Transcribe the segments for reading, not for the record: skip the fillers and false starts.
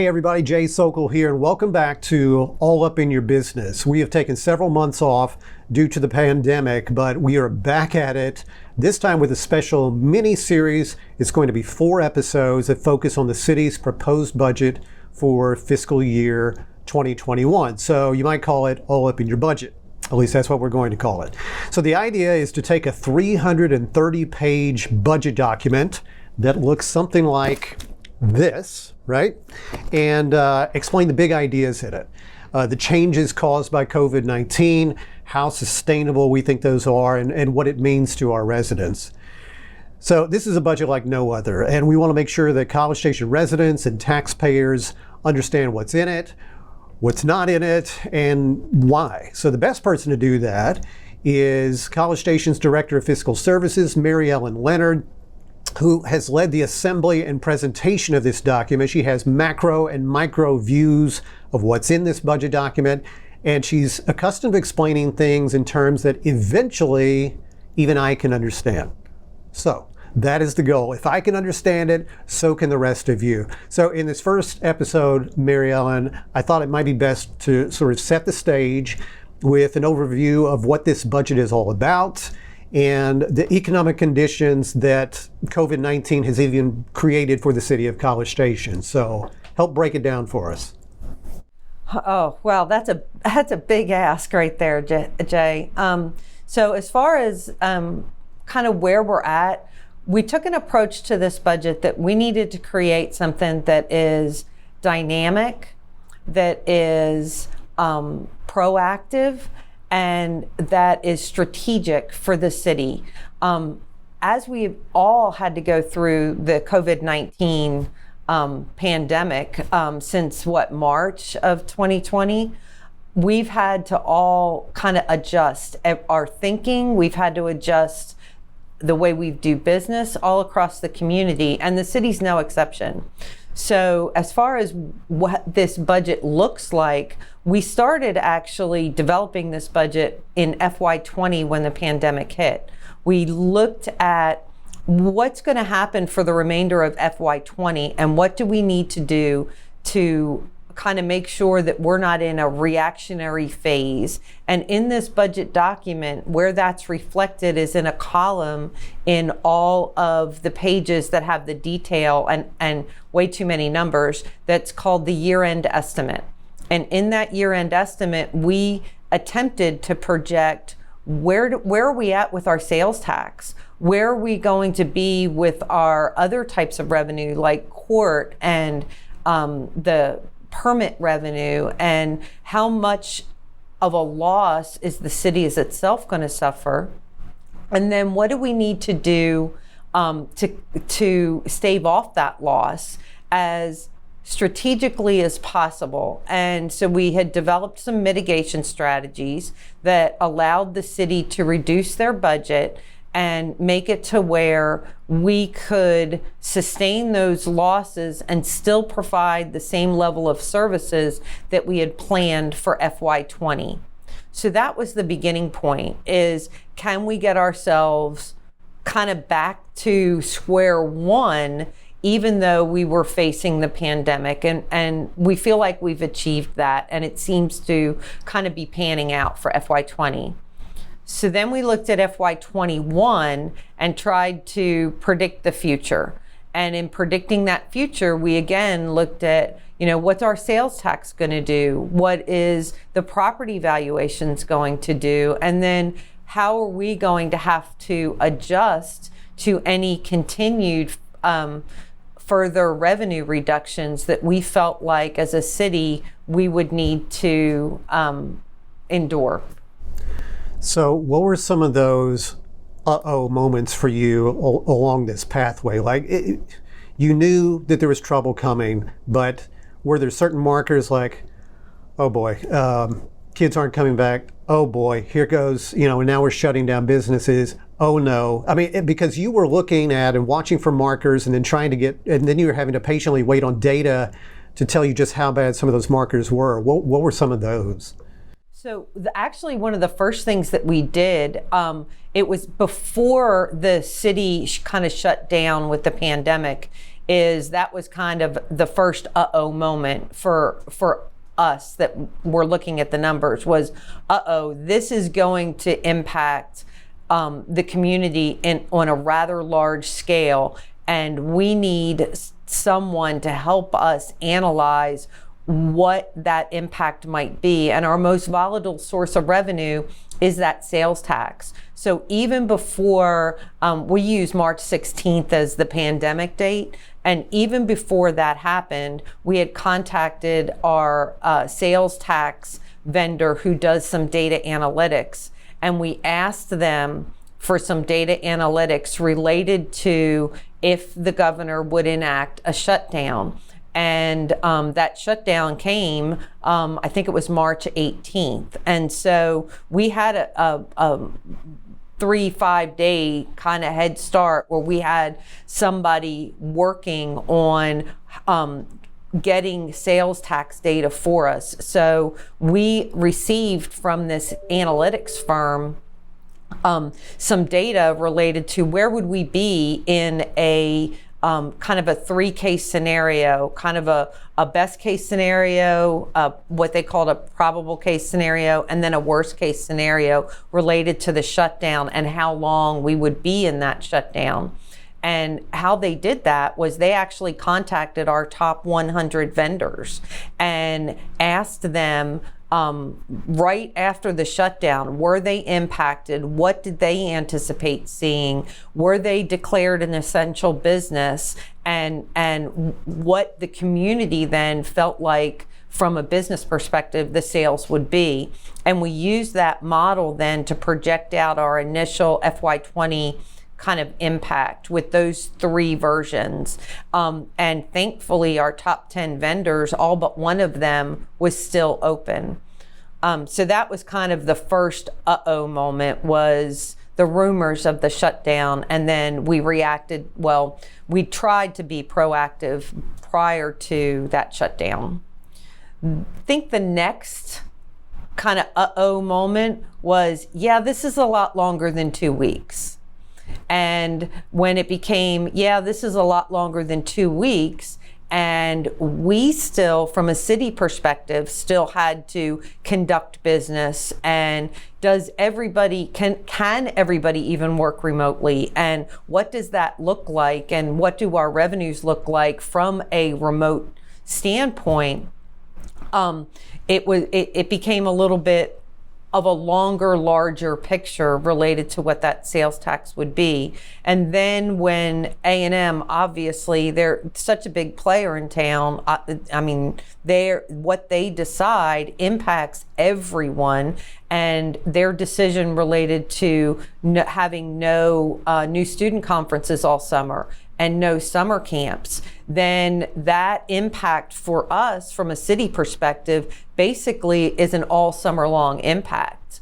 Hey everybody, Jay Socol here, and welcome back to All Up in Your Business. We have taken several months off due to the pandemic, but we are back at it, this time with a special mini-series. It's going to be 4 episodes that focus on the city's proposed budget for fiscal year 2021. So you might call it All Up in Your Budget. At least that's what we're going to call it. So the idea is to take a 330-page budget document that looks something like this, right? And explain the big ideas in it. The changes caused by COVID-19, how sustainable we think those are, and what it means to our residents. So this is a budget like no other, and we want to make sure that College Station residents and taxpayers understand what's in it, what's not in it, and why. So the best person to do that is College Station's Director of Fiscal Services, Mary Ellen Leonard, who has led the assembly and presentation of this document. She has macro and micro views of what's in this budget document, and she's accustomed to explaining things in terms that eventually even I can understand. So that is the goal. If I can understand it, so can the rest of you. So in this first episode, Mary Ellen, I thought it might be best to sort of set the stage with an overview of what this budget is all about and the economic conditions that COVID-19 has even created for the city of College Station. So help break it down for us. Oh, well, that's a big ask right there, Jay. So as far as kind of where we're at, we took an approach to this budget that we needed to create something that is dynamic, that is proactive, and that is strategic for the city. As we've all had to go through the COVID-19 pandemic since March of 2020, we've had to all kind of adjust our thinking. We've had to adjust the way we do business all across the community, and the city's no exception. So as far as what this budget looks like, we started actually developing this budget in FY20 when the pandemic hit. We looked at what's going to happen for the remainder of FY20 and what do we need to do to kind of make sure that we're not in a reactionary phase. And in this budget document, where that's reflected is in a column in all of the pages that have the detail and way too many numbers, that's called the year-end estimate. And in that year-end estimate, we attempted to project where are we at with our sales tax? Where are we going to be with our other types of revenue like court and the permit revenue, and how much of a loss is the city is itself going to suffer? And then what do we need to do to stave off that loss as strategically as possible? And so we had developed some mitigation strategies that allowed the city to reduce their budget and make it to where we could sustain those losses and still provide the same level of services that we had planned for FY20. So that was the beginning point, is can we get ourselves kind of back to square one, even though we were facing the pandemic? And we feel like we've achieved that, and it seems to kind of be panning out for FY20. So then we looked at FY21 and tried to predict the future. And in predicting that future, we again looked at, what's our sales tax going to do? What is the property valuations going to do? And then how are we going to have to adjust to any continued further revenue reductions that we felt like as a city we would need to endure? So what were some of those moments for you along this pathway? Like you knew that there was trouble coming, but were there certain markers like, oh boy, kids aren't coming back. Oh boy, here goes, now we're shutting down businesses. Oh no. I mean, because you were looking at and watching for markers and then and then you were having to patiently wait on data to tell you just how bad some of those markers were. What were some of those? So actually one of the first things that we did, it was before the city kind of shut down with the pandemic, is that was kind of the first uh-oh moment for us that were looking at the numbers was, uh-oh, this is going to impact the community on a rather large scale, and we need someone to help us analyze what that impact might be. And our most volatile source of revenue is that sales tax. So even before, we use March 16th as the pandemic date, and even before that happened, we had contacted our sales tax vendor who does some data analytics, and we asked them for some data analytics related to if the governor would enact a shutdown. And that shutdown came, I think it was March 18th. And so we had a 3-5 day kind of head start where we had somebody working on getting sales tax data for us. So we received from this analytics firm some data related to where would we be in a kind of a 3-case scenario, kind of a best case scenario, what they called a probable case scenario, and then a worst case scenario related to the shutdown and how long we would be in that shutdown. And how they did that was they actually contacted our top 100 vendors and asked them, right after the shutdown, were they impacted? What did they anticipate seeing? Were they declared an essential business? And what the community then felt like from a business perspective the sales would be. And we used that model then to project out our initial FY20 kind of impact with those 3 versions. And thankfully our top 10 vendors, all but one of them was still open. So that was kind of the first uh-oh moment, was the rumors of the shutdown. And then we reacted, well, we tried to be proactive prior to that shutdown. I think the next kind of uh-oh moment was, yeah, this is a lot longer than 2 weeks. And when it became, yeah, this is a lot longer than 2 weeks, and we still, from a city perspective, still had to conduct business. And does everybody, can everybody even work remotely? And what does that look like? And what do our revenues look like from a remote standpoint? It became a little bit of a longer, larger picture related to what that sales tax would be. And then when A&M, obviously, they're such a big player in town. I mean, what they decide impacts everyone, and their decision related to having no new student conferences all summer and no summer camps, then that impact for us from a city perspective basically is an all summer long impact.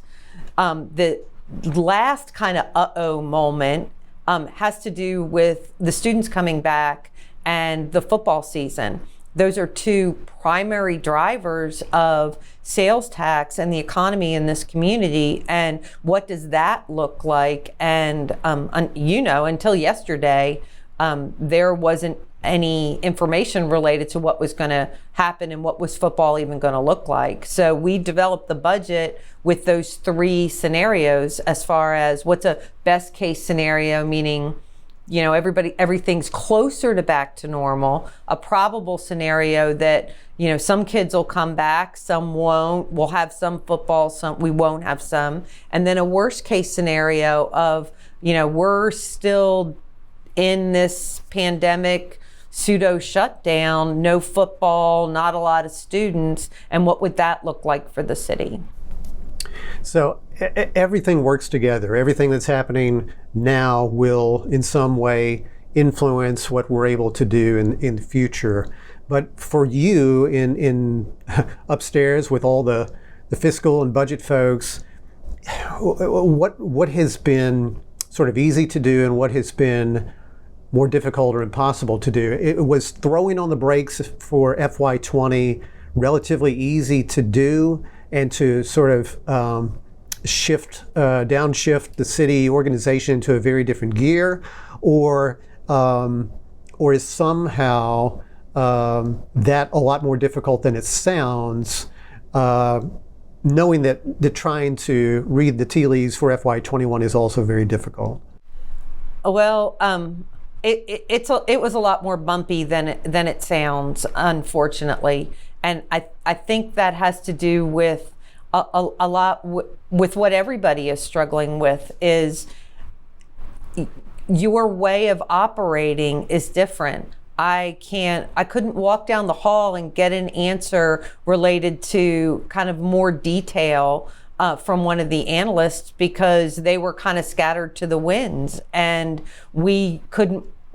The last kind of uh-oh moment has to do with the students coming back and the football season. Those are 2 primary drivers of sales tax and the economy in this community. And what does that look like? And until yesterday, there wasn't any information related to what was going to happen and what was football even going to look like. So we developed the budget with those 3 scenarios as far as what's a best case scenario, meaning, you know, everything's closer to back to normal. A probable scenario that, you know, some kids will come back, some won't. We'll have some football, some we won't have some. And then a worst case scenario of, you know, we're still in this pandemic pseudo shutdown, no football, not a lot of students, and what would that look like for the city? So everything works together. Everything that's happening now will in some way influence what we're able to do in the future. But for you in upstairs with all the fiscal and budget folks, what has been sort of easy to do and what has been more difficult or impossible to do? It was throwing on the brakes for FY20 relatively easy to do and to sort of downshift the city organization into a very different gear, or or is somehow that a lot more difficult than it sounds, knowing that trying to read the tea leaves for FY21 is also very difficult? Well, it was a lot more bumpy than it sounds, unfortunately, and I think that has to do with a lot with what everybody is struggling with. Is your way of operating is different. I couldn't walk down the hall and get an answer related to kind of more detail from one of the analysts, because they were kind of scattered to the winds, and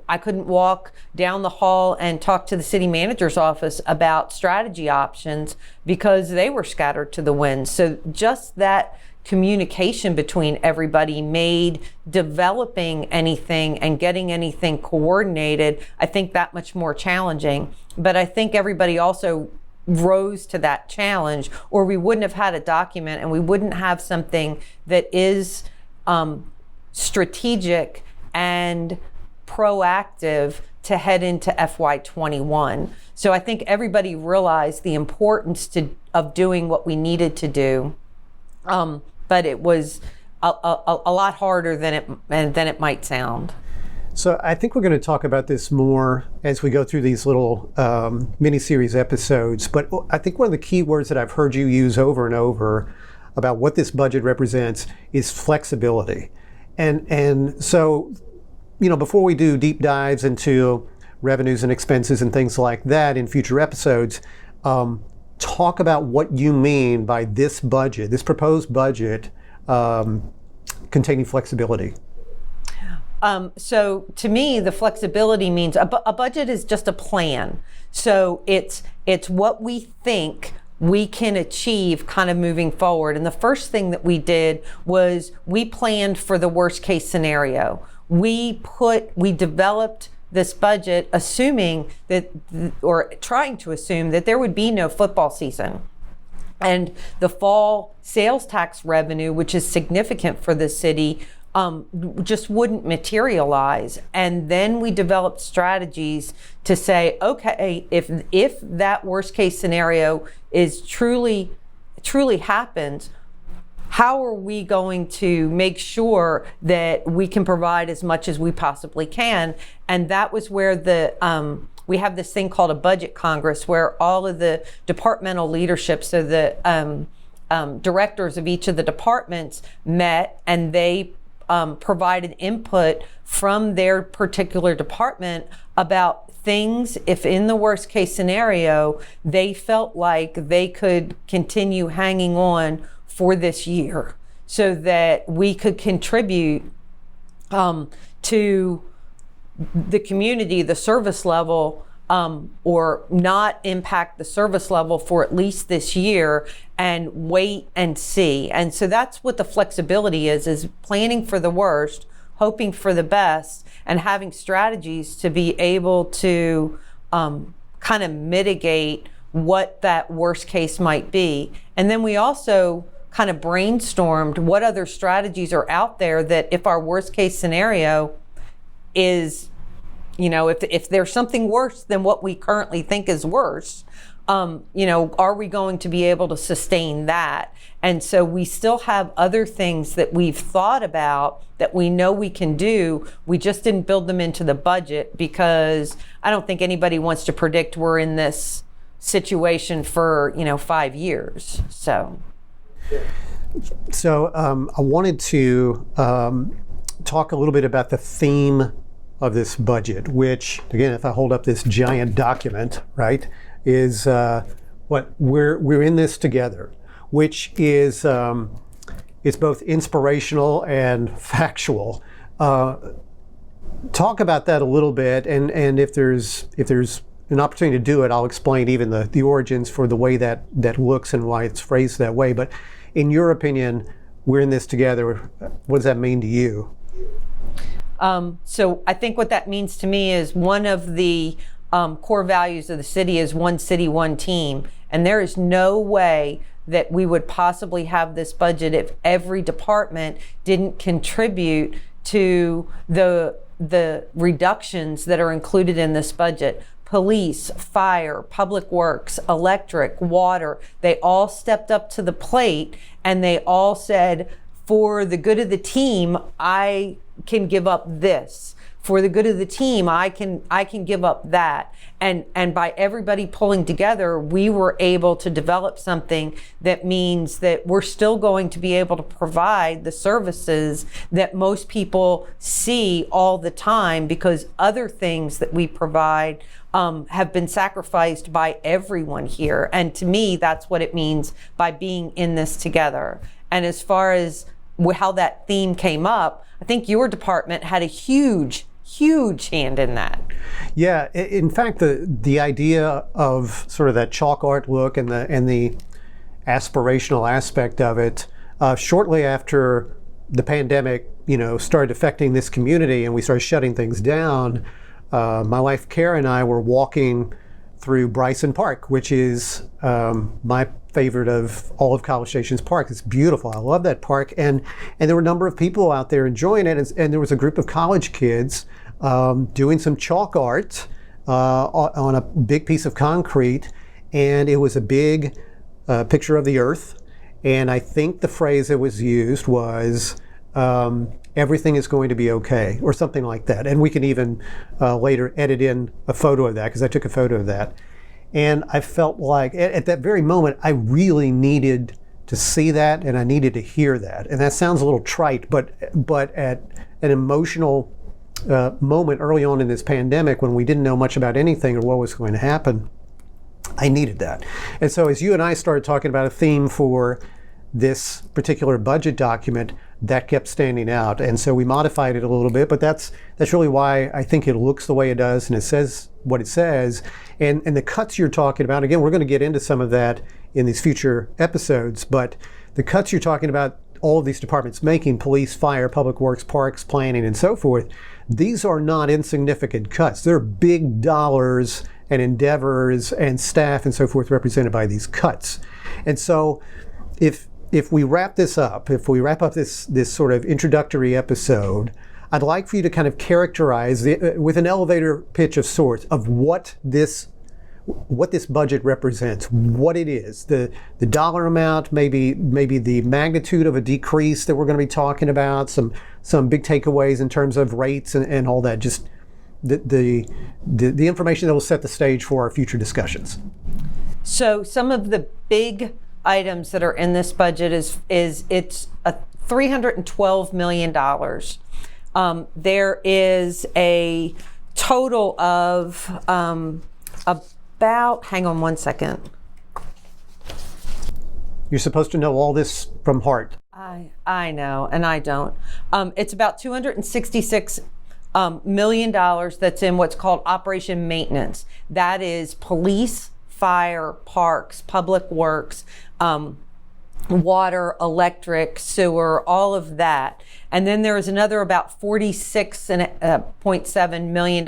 I couldn't walk down the hall and talk to the city manager's office about strategy options because they were scattered to the winds. So just that communication between everybody made developing anything and getting anything coordinated, I think, that much more challenging. But I think everybody also rose to that challenge, or we wouldn't have had a document, and we wouldn't have something that is strategic and proactive to head into FY21. So I think everybody realized the importance of doing what we needed to do. But it was a lot harder than it might sound. So I think we're going to talk about this more as we go through these little mini-series episodes. But I think one of the key words that I've heard you use over and over about what this budget represents is flexibility. And so, before we do deep dives into revenues and expenses and things like that in future episodes, talk about what you mean by this budget, this proposed budget containing flexibility. So to me, the flexibility means a budget is just a plan. So it's what we think we can achieve kind of moving forward. And the first thing that we did was we planned for the worst case scenario. We developed this budget assuming that, or trying to assume that there would be no football season. And the fall sales tax revenue, which is significant for the city, just wouldn't materialize. And then we developed strategies to say, okay, if that worst case scenario is truly happens, how are we going to make sure that we can provide as much as we possibly can? And that was where we have this thing called a budget congress, where all of the departmental leadership, so the directors of each of the departments met, and they provided input from their particular department about things, if in the worst case scenario, they felt like they could continue hanging on for this year, so that we could contribute to the community, the service level, or not impact the service level for at least this year, and wait and see. And so that's what the flexibility is planning for the worst, hoping for the best, and having strategies to be able to kind of mitigate what that worst case might be. And then we also kind of brainstormed what other strategies are out there that, if our worst case scenario is, if there's something worse than what we currently think is worse, are we going to be able to sustain that? And so we still have other things that we've thought about that we know we can do. We just didn't build them into the budget, because I don't think anybody wants to predict we're in this situation for 5 years. So I wanted to talk a little bit about the theme of this budget, which, again, if I hold up this giant document, right, is what we're in this together, which is it's both inspirational and factual. Talk about that a little bit, and if there's an opportunity to do it, I'll explain even the origins for the way that looks and why it's phrased that way. But in your opinion, we're in this together. What does that mean to you? So I think what that means to me is one of the core values of the city is one city, one team. And there is no way that we would possibly have this budget if every department didn't contribute to the the reductions that are included in this budget, police, fire, public works, electric, water, they all stepped up to the plate and they all said, for the good of the team, I can give up this. For the good of the team, I can give up that. And by everybody pulling together, we were able to develop something that means that we're still going to be able to provide the services that most people see all the time, because other things that we provide have been sacrificed by everyone here. And to me, that's what it means by being in this together. And as far as how that theme came up, I think your department had a huge hand in that. Yeah, in fact, the idea of sort of that chalk art look and the aspirational aspect of it, shortly after the pandemic, started affecting this community and we started shutting things down, my wife Kara and I were walking through Bryson Park, which is my favorite of all of College Station's park. It's beautiful. I love that park. And there were a number of people out there enjoying it. And there was a group of college kids doing some chalk art on a big piece of concrete. And it was a big picture of the earth. And I think the phrase that was used was, everything is going to be okay, or something like that. And we can even later edit in a photo of that, because I took a photo of that. And I felt like at that very moment, I really needed to see that and I needed to hear that. And that sounds a little trite, but at an emotional moment early on in this pandemic, when we didn't know much about anything or what was going to happen, I needed that. And so as you and I started talking about a theme for this particular budget document, that kept standing out. And so we modified it a little bit, but that's really why I think it looks the way it does and it says what it says. And the cuts you're talking about, again, we're going to get into some of that in these future episodes, but the cuts you're talking about, all of these departments making, police, fire, public works, parks, planning, and so forth, these are not insignificant cuts. They're big dollars and endeavors and staff and so forth represented by these cuts. And so if we wrap this up, if we wrap up this sort of introductory episode, I'd like for you to kind of characterize with an elevator pitch of sorts of what this budget represents, what it is, the dollar amount, maybe the magnitude of a decrease that we're going to be talking about, some big takeaways in terms of rates and all that, just the information that will set the stage for our future discussions. So some of the big items that are in this budget is it's a $312 million. There is a total of about, hang on one second. You're supposed to know all this from heart. I know, and I don't. It's about $266 million that's in what's called operation maintenance. That is police, fire, parks, public works, water, electric, sewer, all of that. And then there is another about $46.7 million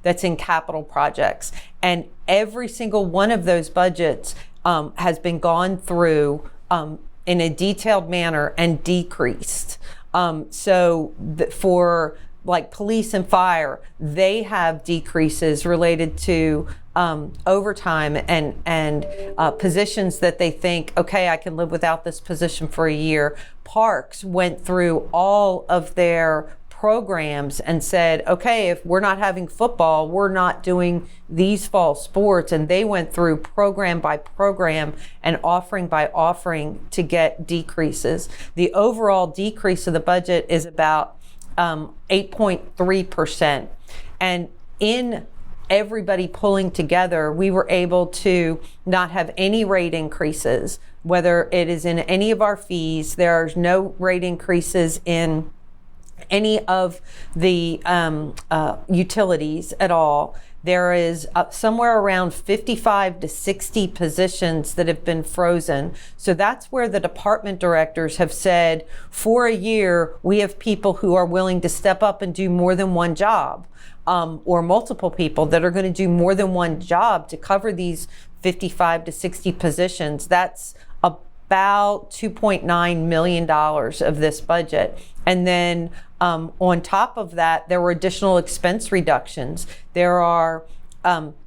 that's in capital projects. And every single one of those budgets has been gone through in a detailed manner and decreased. For like police and fire, they have decreases related to overtime and positions that they think, okay, I can live without this position for a year. Parks went through all of their programs and said, okay, if we're not having football, we're not doing these fall sports. And they went through program by program and offering by offering to get decreases. The overall decrease of the budget is about 8.3%. And in everybody pulling together, we were able to not have any rate increases, whether it is in any of our fees. There are no rate increases in any of the utilities at all. There is somewhere around 55 to 60 positions that have been frozen. So that's where the department directors have said, for a year, we have people who are willing to step up and do more than one job, or multiple people that are going to do more than one job to cover these 55 to 60 positions. That's about $2.9 million of this budget. And then on top of that, there were additional expense reductions. There are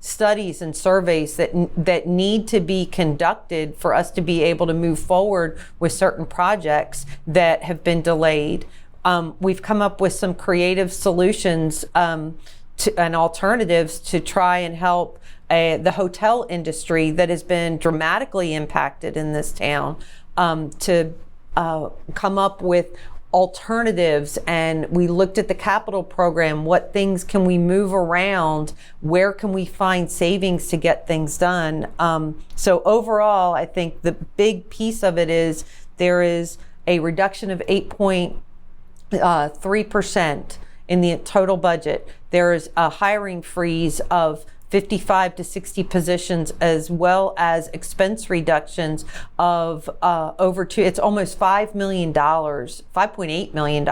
studies and surveys that need to be conducted for us to be able to move forward with certain projects that have been delayed. We've come up with some creative solutions and alternatives to try and help the hotel industry that has been dramatically impacted in this town, to come up with alternatives. And we looked at the capital program. What things can we move around? Where can we find savings to get things done? So overall, I think the big piece of it is there is a reduction of 8.3% in the total budget. There is a hiring freeze of 55 to 60 positions, as well as expense reductions of it's almost $5 million, $5.8 million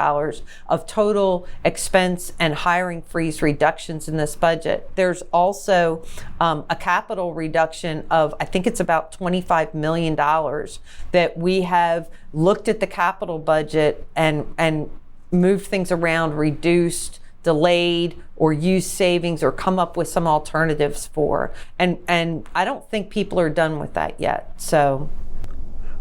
of total expense and hiring freeze reductions in this budget. There's also a capital reduction of, I think it's about $25 million that we have looked at the capital budget and moved things around, reduced, delayed, or used savings, or come up with some alternatives for. And I don't think people are done with that yet. So,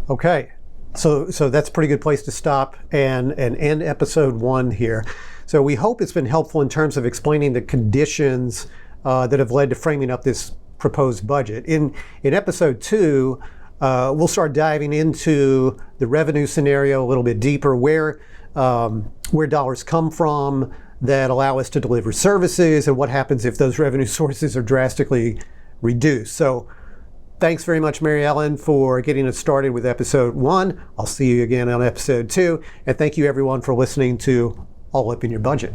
okay, so that's a pretty good place to stop and end episode 1 here. So we hope it's been helpful in terms of explaining the conditions that have led to framing up this proposed budget. In episode 2, we'll start diving into the revenue scenario a little bit deeper, where dollars come from that allow us to deliver services, and what happens if those revenue sources are drastically reduced. So thanks very much, Mary Ellen, for getting us started with episode 1. I'll see you again on episode 2. And thank you everyone for listening to All Up in Your Budget.